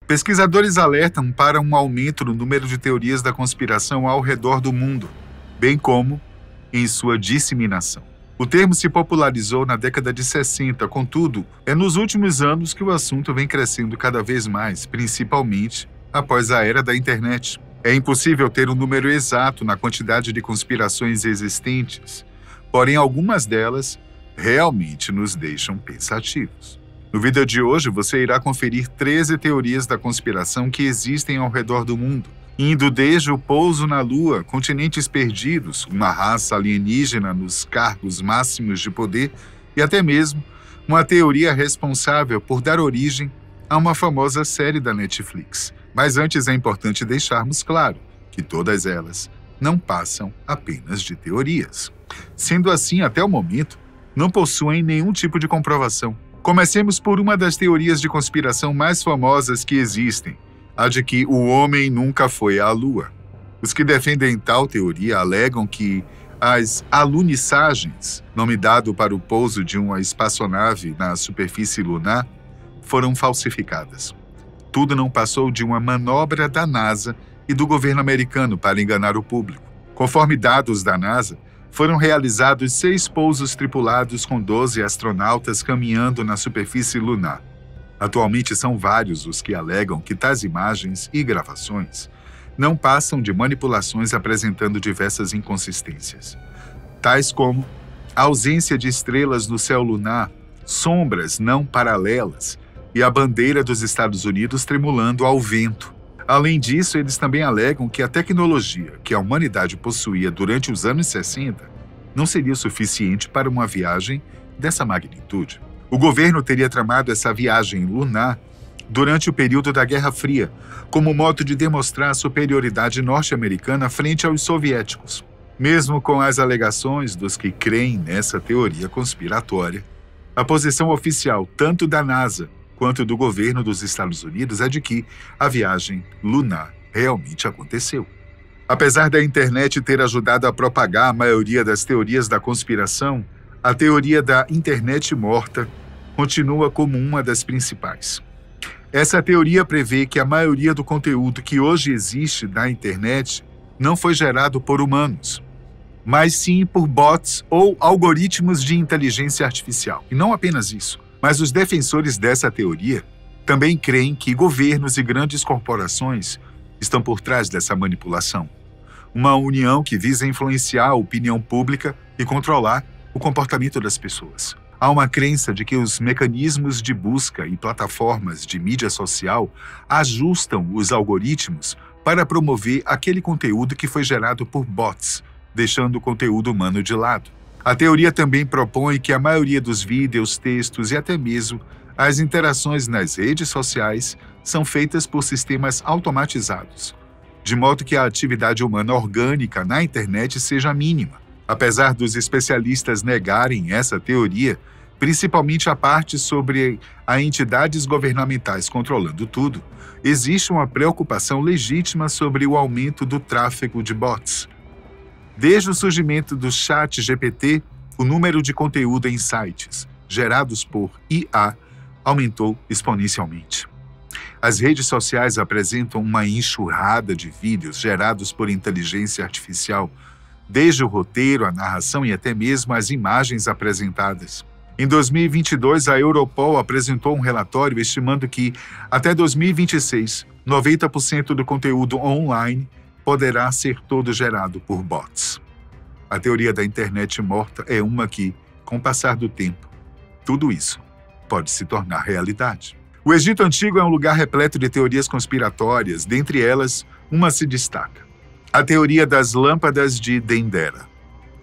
Pesquisadores alertam para um aumento no número de teorias da conspiração ao redor do mundo, bem como em sua disseminação. O termo se popularizou na década de 60, contudo, é nos últimos anos que o assunto vem crescendo cada vez mais, principalmente após a era da internet. É impossível ter um número exato na quantidade de conspirações existentes, porém algumas delas realmente nos deixam pensativos. No vídeo de hoje, você irá conferir 13 teorias da conspiração que existem ao redor do mundo, indo desde o pouso na Lua, continentes perdidos, uma raça alienígena nos cargos máximos de poder e até mesmo uma teoria responsável por dar origem a uma famosa série da Netflix. Mas antes é importante deixarmos claro que todas elas não passam apenas de teorias. Sendo assim, até o momento, não possuem nenhum tipo de comprovação. Comecemos por uma das teorias de conspiração mais famosas que existem, a de que o homem nunca foi à Lua. Os que defendem tal teoria alegam que as alunissagens, nome dado para o pouso de uma espaçonave na superfície lunar, foram falsificadas. Tudo não passou de uma manobra da NASA e do governo americano para enganar o público. Conforme dados da NASA, foram realizados 6 pousos tripulados com 12 astronautas caminhando na superfície lunar. Atualmente são vários os que alegam que tais imagens e gravações não passam de manipulações apresentando diversas inconsistências, tais como a ausência de estrelas no céu lunar, sombras não paralelas e a bandeira dos Estados Unidos tremulando ao vento. Além disso, eles também alegam que a tecnologia que a humanidade possuía durante os anos 60 não seria suficiente para uma viagem dessa magnitude. O governo teria tramado essa viagem lunar durante o período da Guerra Fria, como modo de demonstrar a superioridade norte-americana frente aos soviéticos. Mesmo com as alegações dos que creem nessa teoria conspiratória, a posição oficial tanto da NASA quanto do governo dos Estados Unidos é de que a viagem lunar realmente aconteceu. Apesar da internet ter ajudado a propagar a maioria das teorias da conspiração, a teoria da internet morta continua como uma das principais. Essa teoria prevê que a maioria do conteúdo que hoje existe na internet não foi gerado por humanos, mas sim por bots ou algoritmos de inteligência artificial. E não apenas isso, mas os defensores dessa teoria também creem que governos e grandes corporações estão por trás dessa manipulação. Uma união que visa influenciar a opinião pública e controlar o comportamento das pessoas. Há uma crença de que os mecanismos de busca e plataformas de mídia social ajustam os algoritmos para promover aquele conteúdo que foi gerado por bots, deixando o conteúdo humano de lado. A teoria também propõe que a maioria dos vídeos, textos e até mesmo as interações nas redes sociais são feitas por sistemas automatizados, de modo que a atividade humana orgânica na internet seja mínima. Apesar dos especialistas negarem essa teoria, principalmente a parte sobre as entidades governamentais controlando tudo, existe uma preocupação legítima sobre o aumento do tráfego de bots. Desde o surgimento do ChatGPT, o número de conteúdo em sites gerados por IA aumentou exponencialmente. As redes sociais apresentam uma enxurrada de vídeos gerados por inteligência artificial, desde o roteiro, a narração e até mesmo as imagens apresentadas. Em 2022, a Europol apresentou um relatório estimando que, até 2026, 90% do conteúdo online poderá ser todo gerado por bots. A teoria da internet morta é uma que, com o passar do tempo, tudo isso pode se tornar realidade. O Egito Antigo é um lugar repleto de teorias conspiratórias, dentre elas, uma se destaca: a teoria das lâmpadas de Dendera.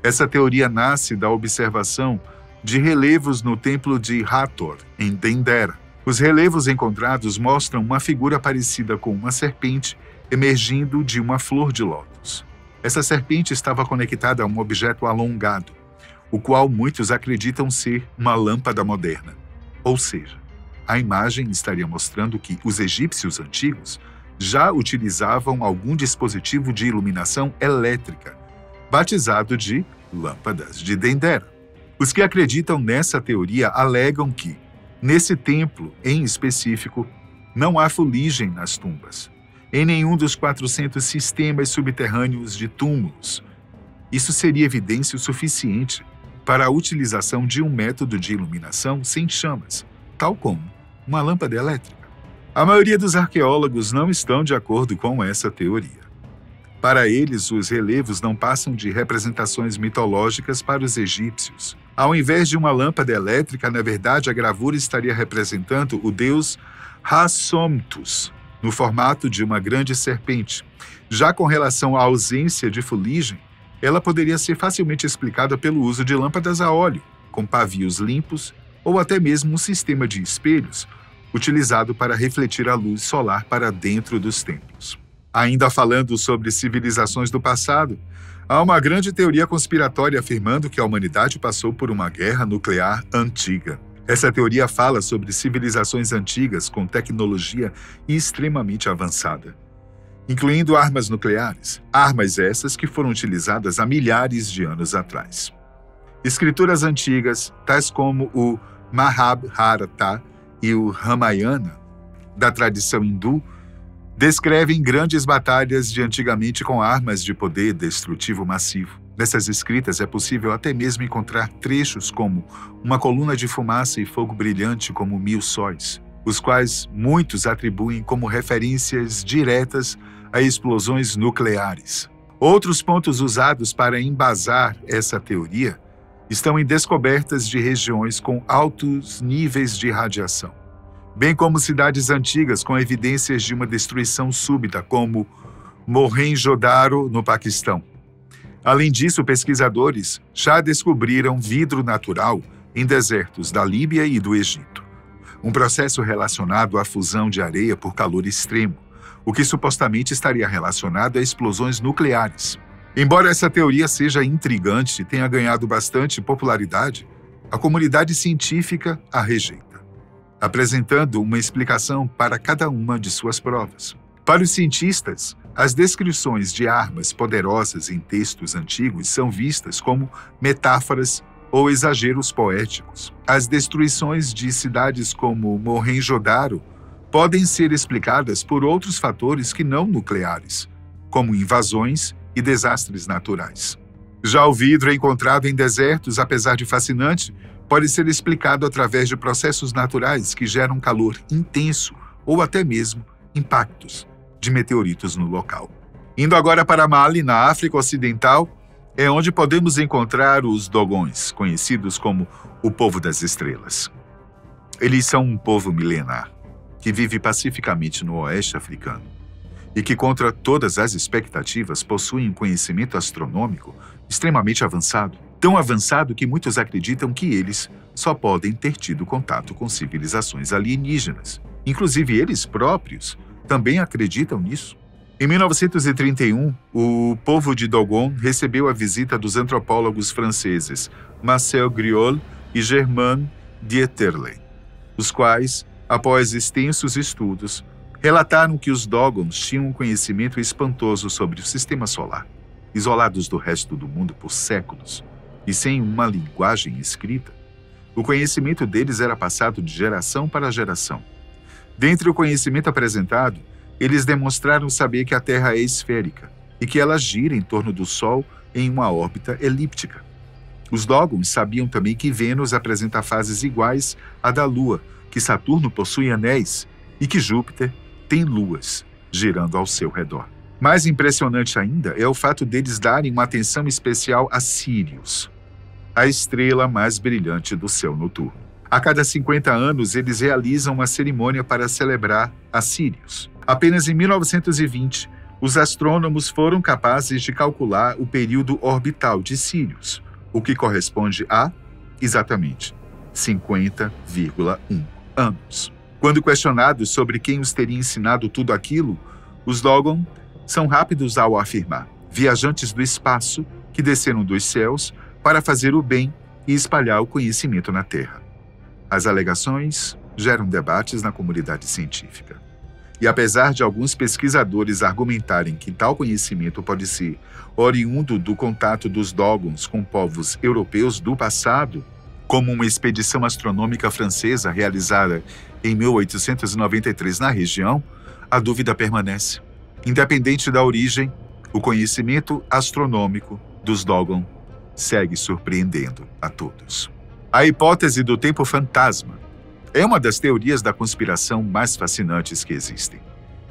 Essa teoria nasce da observação de relevos no templo de Hathor, em Dendera. Os relevos encontrados mostram uma figura parecida com uma serpente emergindo de uma flor de lótus. Essa serpente estava conectada a um objeto alongado, o qual muitos acreditam ser uma lâmpada moderna. Ou seja, a imagem estaria mostrando que os egípcios antigos já utilizavam algum dispositivo de iluminação elétrica, batizado de lâmpadas de Dendera. Os que acreditam nessa teoria alegam que, nesse templo em específico, Não há fuligem nas tumbas, em nenhum dos 400 sistemas subterrâneos de túmulos. Isso seria evidência o suficiente para a utilização de um método de iluminação sem chamas, tal como uma lâmpada elétrica. A maioria dos arqueólogos não estão de acordo com essa teoria. Para eles, os relevos não passam de representações mitológicas para os egípcios. Ao invés de uma lâmpada elétrica, na verdade, a gravura estaria representando o deus Hassomtus, no formato de uma grande serpente. Já com relação à ausência de fuligem, ela poderia ser facilmente explicada pelo uso de lâmpadas a óleo, com pavios limpos, ou até mesmo um sistema de espelhos, utilizado para refletir a luz solar para dentro dos templos. Ainda falando sobre civilizações do passado, há uma grande teoria conspiratória afirmando que a humanidade passou por uma guerra nuclear antiga. Essa teoria fala sobre civilizações antigas com tecnologia extremamente avançada, incluindo armas nucleares, armas essas que foram utilizadas há milhares de anos atrás. Escrituras antigas, tais como o Mahabharata e o Ramayana, da tradição hindu, descrevem grandes batalhas de antigamente com armas de poder destrutivo massivo. Nessas escritas é possível até mesmo encontrar trechos como uma coluna de fumaça e fogo brilhante como 1000 sóis, os quais muitos atribuem como referências diretas a explosões nucleares. Outros pontos usados para embasar essa teoria estão em descobertas de regiões com altos níveis de radiação, bem como cidades antigas com evidências de uma destruição súbita, como Mohenjo-Daro, no Paquistão. Além disso, pesquisadores já descobriram vidro natural em desertos da Líbia e do Egito, um processo relacionado à fusão de areia por calor extremo, o que supostamente estaria relacionado a explosões nucleares. Embora essa teoria seja intrigante e tenha ganhado bastante popularidade, a comunidade científica a rejeita, apresentando uma explicação para cada uma de suas provas. Para os cientistas, as descrições de armas poderosas em textos antigos são vistas como metáforas ou exageros poéticos. As destruições de cidades como Mohenjo-Daro podem ser explicadas por outros fatores que não nucleares, como invasões e desastres naturais. Já o vidro encontrado em desertos, apesar de fascinante, pode ser explicado através de processos naturais que geram calor intenso ou até mesmo impactos de meteoritos no local. Indo agora para Mali, na África Ocidental, é onde podemos encontrar os Dogons, conhecidos como o povo das estrelas. Eles são um povo milenar, que vive pacificamente no oeste africano e que, contra todas as expectativas, possuem um conhecimento astronômico extremamente avançado, tão avançado que muitos acreditam que eles só podem ter tido contato com civilizações alienígenas. Inclusive, eles próprios também acreditam nisso. Em 1931, o povo de Dogon recebeu a visita dos antropólogos franceses Marcel Griol e Germain Dieterle, os quais, após extensos estudos, relataram que os Dogons tinham um conhecimento espantoso sobre o sistema solar, isolados do resto do mundo por séculos e sem uma linguagem escrita. O conhecimento deles era passado de geração para geração. Dentre o conhecimento apresentado, eles demonstraram saber que a Terra é esférica e que ela gira em torno do Sol em uma órbita elíptica. Os Dogons sabiam também que Vênus apresenta fases iguais à da Lua, que Saturno possui anéis e que Júpiter tem luas girando ao seu redor. Mais impressionante ainda é o fato deles darem uma atenção especial a Sírius, a estrela mais brilhante do céu noturno. A cada 50 anos, eles realizam uma cerimônia para celebrar a Sírius. Apenas em 1920, os astrônomos foram capazes de calcular o período orbital de Sírius, o que corresponde a, exatamente, 50,1 anos. Quando questionados sobre quem os teria ensinado tudo aquilo, os Dogon são rápidos ao afirmar: viajantes do espaço que desceram dos céus para fazer o bem e espalhar o conhecimento na Terra. As alegações geram debates na comunidade científica. E apesar de alguns pesquisadores argumentarem que tal conhecimento pode ser oriundo do contato dos Dogons com povos europeus do passado, como uma expedição astronômica francesa realizada em 1893 na região, a dúvida permanece. Independente da origem, o conhecimento astronômico dos Dogon segue surpreendendo a todos. A hipótese do tempo fantasma é uma das teorias da conspiração mais fascinantes que existem,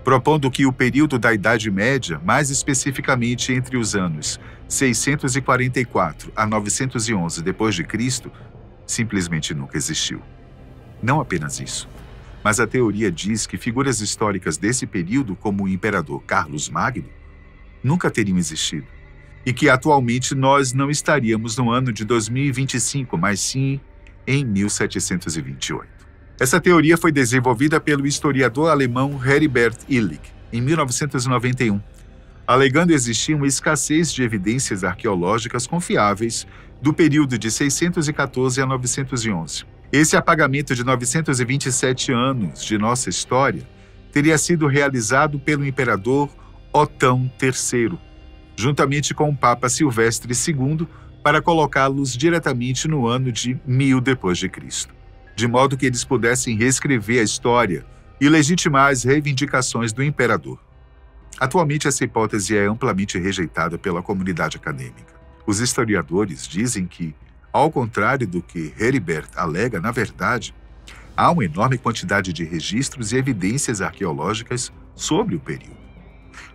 propondo que o período da Idade Média, mais especificamente entre os anos 644 a 911 d.C., simplesmente nunca existiu. Não apenas isso, mas a teoria diz que figuras históricas desse período, como o imperador Carlos Magno, nunca teriam existido, e que atualmente nós não estaríamos no ano de 2025, mas sim em 1728. Essa teoria foi desenvolvida pelo historiador alemão Heribert Illig, em 1991, alegando existir uma escassez de evidências arqueológicas confiáveis do período de 614 a 911. Esse apagamento de 927 anos de nossa história teria sido realizado pelo imperador Otão III, juntamente com o Papa Silvestre II, para colocá-los diretamente no ano de 1000 d.C., de modo que eles pudessem reescrever a história e legitimar as reivindicações do imperador. Atualmente, essa hipótese é amplamente rejeitada pela comunidade acadêmica. Os historiadores dizem que, ao contrário do que Heribert alega, na verdade, há uma enorme quantidade de registros e evidências arqueológicas sobre o período.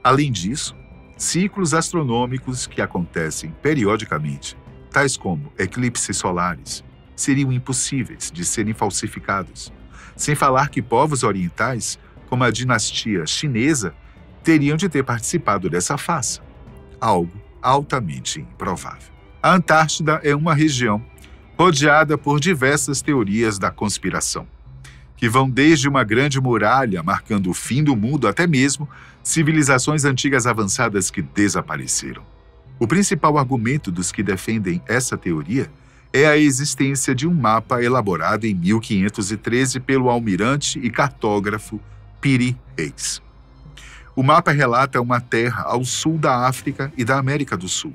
Além disso, ciclos astronômicos que acontecem periodicamente, tais como eclipses solares, seriam impossíveis de serem falsificados, sem falar que povos orientais, como a dinastia chinesa, teriam de ter participado dessa farsa, algo altamente improvável. A Antártida é uma região rodeada por diversas teorias da conspiração, que vão desde uma grande muralha marcando o fim do mundo até mesmo civilizações antigas avançadas que desapareceram. O principal argumento dos que defendem essa teoria é a existência de um mapa elaborado em 1513 pelo almirante e cartógrafo Piri Reis. O mapa relata uma terra ao sul da África e da América do Sul,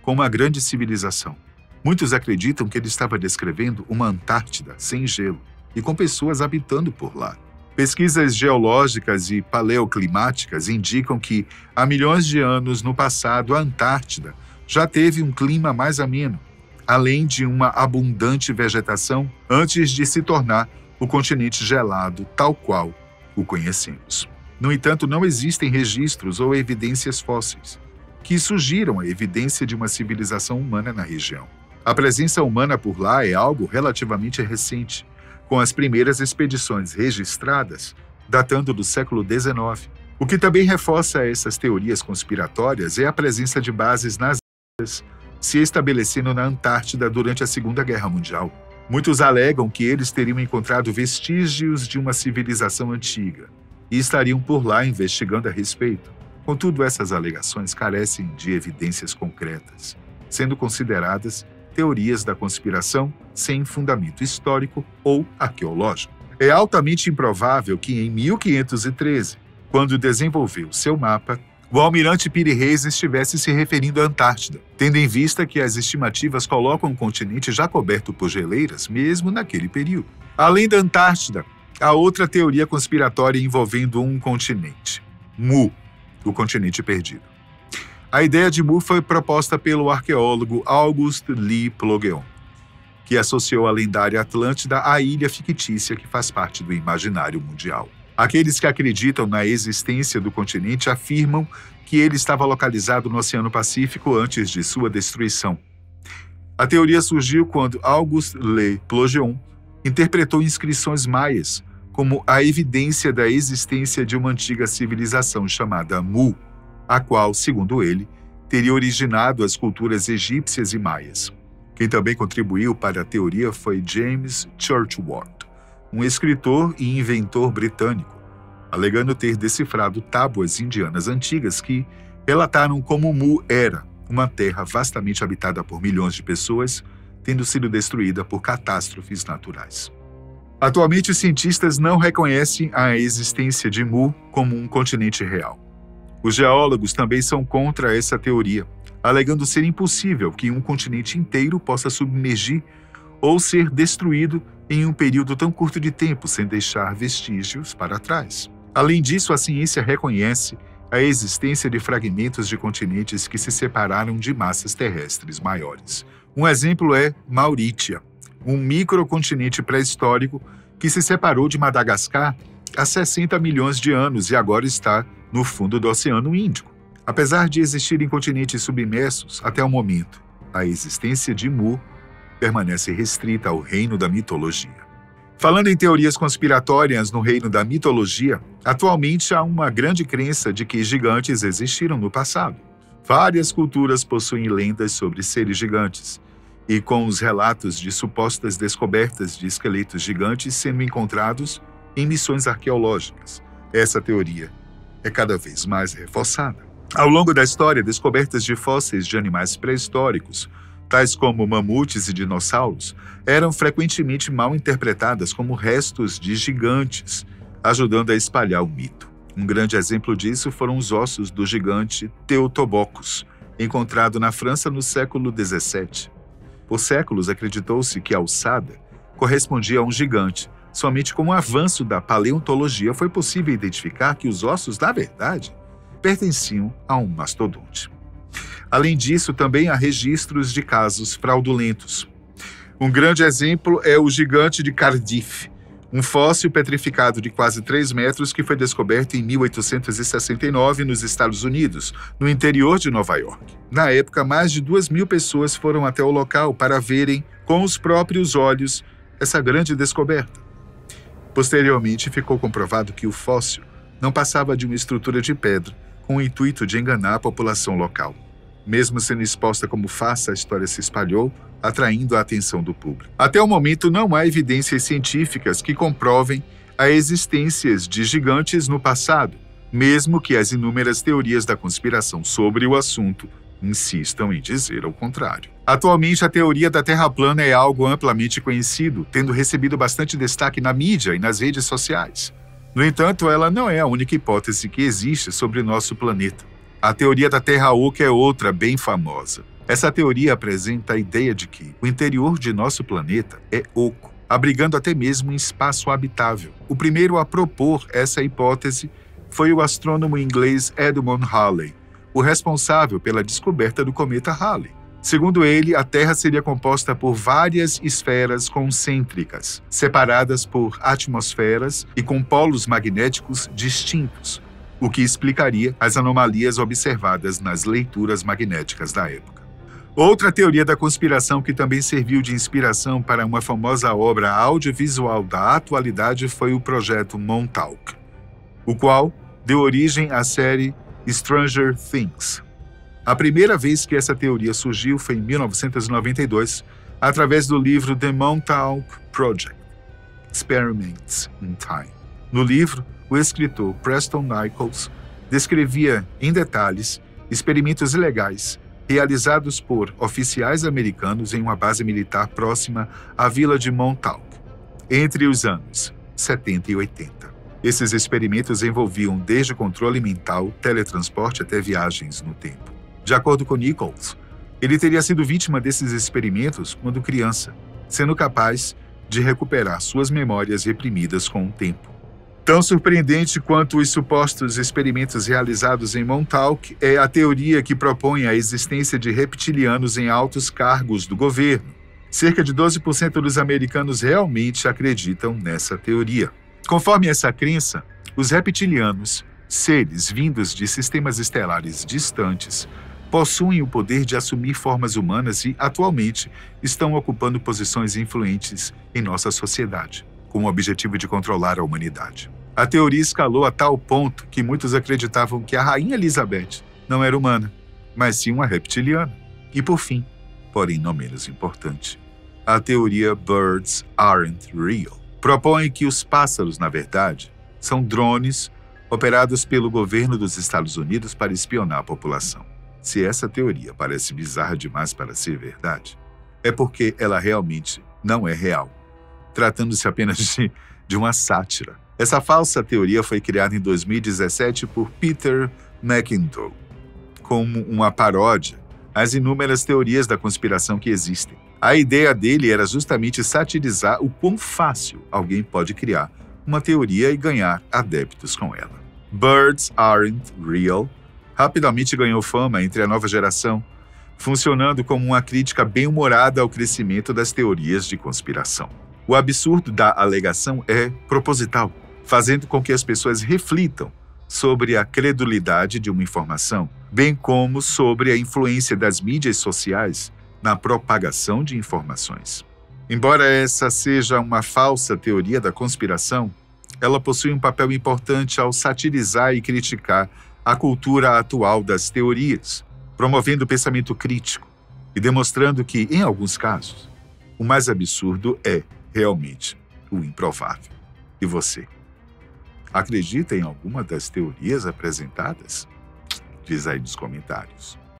com uma grande civilização. Muitos acreditam que ele estava descrevendo uma Antártida sem gelo e com pessoas habitando por lá. Pesquisas geológicas e paleoclimáticas indicam que, há milhões de anos no passado, a Antártida já teve um clima mais ameno, além de uma abundante vegetação antes de se tornar o continente gelado tal qual o conhecemos. No entanto, não existem registros ou evidências fósseis que sugiram a evidência de uma civilização humana na região. A presença humana por lá é algo relativamente recente, com as primeiras expedições registradas datando do século XIX. O que também reforça essas teorias conspiratórias é a presença de bases nazistas se estabelecendo na Antártida durante a Segunda Guerra Mundial. Muitos alegam que eles teriam encontrado vestígios de uma civilização antiga e estariam por lá investigando a respeito. Contudo, essas alegações carecem de evidências concretas, sendo consideradas teorias da conspiração sem fundamento histórico ou arqueológico. É altamente improvável que em 1513, quando desenvolveu seu mapa, o almirante Piri Reis estivesse se referindo à Antártida, tendo em vista que as estimativas colocam o continente já coberto por geleiras, mesmo naquele período. Além da Antártida, há outra teoria conspiratória envolvendo um continente, Mu, o continente perdido. A ideia de Mu foi proposta pelo arqueólogo August Lee Plogeon, que associou a lendária Atlântida à ilha fictícia que faz parte do imaginário mundial. Aqueles que acreditam na existência do continente afirmam que ele estava localizado no Oceano Pacífico antes de sua destruição. A teoria surgiu quando August Lee Plogeon interpretou inscrições maias como a evidência da existência de uma antiga civilização chamada Mu, a qual, segundo ele, teria originado as culturas egípcias e maias. Quem também contribuiu para a teoria foi James Churchward, um escritor e inventor britânico, alegando ter decifrado tábuas indianas antigas que relataram como Mu era uma terra vastamente habitada por milhões de pessoas, tendo sido destruída por catástrofes naturais. Atualmente, os cientistas não reconhecem a existência de Mu como um continente real. Os geólogos também são contra essa teoria, alegando ser impossível que um continente inteiro possa submergir ou ser destruído em um período tão curto de tempo sem deixar vestígios para trás. Além disso, a ciência reconhece a existência de fragmentos de continentes que se separaram de massas terrestres maiores. Um exemplo é Maurítia, um microcontinente pré-histórico que se separou de Madagascar há 60 milhões de anos e agora está no fundo do Oceano Índico. Apesar de existirem continentes submersos até o momento, a existência de Mu permanece restrita ao reino da mitologia. Falando em teorias conspiratórias no reino da mitologia, atualmente há uma grande crença de que gigantes existiram no passado. Várias culturas possuem lendas sobre seres gigantes, e com os relatos de supostas descobertas de esqueletos gigantes sendo encontrados em missões arqueológicas. Essa teoria é cada vez mais reforçada. Ao longo da história, descobertas de fósseis de animais pré-históricos, tais como mamutes e dinossauros, eram frequentemente mal interpretadas como restos de gigantes, ajudando a espalhar o mito. Um grande exemplo disso foram os ossos do gigante Teutoboccus, encontrado na França no século XVII. Por séculos acreditou-se que a alçada correspondia a um gigante. Somente com o avanço da paleontologia foi possível identificar que os ossos, na verdade, pertenciam a um mastodonte. Além disso, também há registros de casos fraudulentos. Um grande exemplo é o gigante de Cardiff, um fóssil petrificado de quase 3 metros que foi descoberto em 1869 nos Estados Unidos, no interior de Nova York. Na época, mais de 2.000 pessoas foram até o local para verem com os próprios olhos essa grande descoberta. Posteriormente, ficou comprovado que o fóssil não passava de uma estrutura de pedra, com o intuito de enganar a população local. Mesmo sendo exposta como farsa, a história se espalhou, atraindo a atenção do público. Até o momento, não há evidências científicas que comprovem a existência de gigantes no passado, mesmo que as inúmeras teorias da conspiração sobre o assunto insistam em dizer o contrário. Atualmente, a teoria da Terra plana é algo amplamente conhecido, tendo recebido bastante destaque na mídia e nas redes sociais. No entanto, ela não é a única hipótese que existe sobre nosso planeta. A teoria da Terra Oca é outra bem famosa. Essa teoria apresenta a ideia de que o interior de nosso planeta é oco, abrigando até mesmo um espaço habitável. O primeiro a propor essa hipótese foi o astrônomo inglês Edmund Halley, o responsável pela descoberta do cometa Halley. Segundo ele, a Terra seria composta por várias esferas concêntricas, separadas por atmosferas e com polos magnéticos distintos, o que explicaria as anomalias observadas nas leituras magnéticas da época. Outra teoria da conspiração que também serviu de inspiração para uma famosa obra audiovisual da atualidade foi o projeto Montauk, o qual deu origem à série Stranger Things. A primeira vez que essa teoria surgiu foi em 1992, através do livro The Montauk Project, Experiments in Time. No livro, o escritor Preston Nichols descrevia em detalhes experimentos ilegais realizados por oficiais americanos em uma base militar próxima à vila de Montauk, entre os anos 70 e 80. Esses experimentos envolviam desde controle mental, teletransporte até viagens no tempo. De acordo com Nichols, ele teria sido vítima desses experimentos quando criança, sendo capaz de recuperar suas memórias reprimidas com o tempo. Tão surpreendente quanto os supostos experimentos realizados em Montauk é a teoria que propõe a existência de reptilianos em altos cargos do governo. Cerca de 12% dos americanos realmente acreditam nessa teoria. Conforme essa crença, os reptilianos, seres vindos de sistemas estelares distantes, possuem o poder de assumir formas humanas e, atualmente, estão ocupando posições influentes em nossa sociedade, com o objetivo de controlar a humanidade. A teoria escalou a tal ponto que muitos acreditavam que a Rainha Elizabeth não era humana, mas sim uma reptiliana. E por fim, porém não menos importante, a teoria Birds Aren't Real propõe que os pássaros, na verdade, são drones operados pelo governo dos Estados Unidos para espionar a população. Se essa teoria parece bizarra demais para ser verdade, é porque ela realmente não é real, tratando-se apenas de uma sátira. Essa falsa teoria foi criada em 2017 por Peter McIndoe, como uma paródia às inúmeras teorias da conspiração que existem. A ideia dele era justamente satirizar o quão fácil alguém pode criar uma teoria e ganhar adeptos com ela. Birds Aren't Real rapidamente ganhou fama entre a nova geração, funcionando como uma crítica bem-humorada ao crescimento das teorias de conspiração. O absurdo da alegação é proposital, fazendo com que as pessoas reflitam sobre a credulidade de uma informação, bem como sobre a influência das mídias sociais na propagação de informações. Embora essa seja uma falsa teoria da conspiração, ela possui um papel importante ao satirizar e criticar a cultura atual das teorias, promovendo o pensamento crítico e demonstrando que, em alguns casos, o mais absurdo é realmente o improvável. E você? Acredita em alguma das teorias apresentadas? Diz aí nos comentários.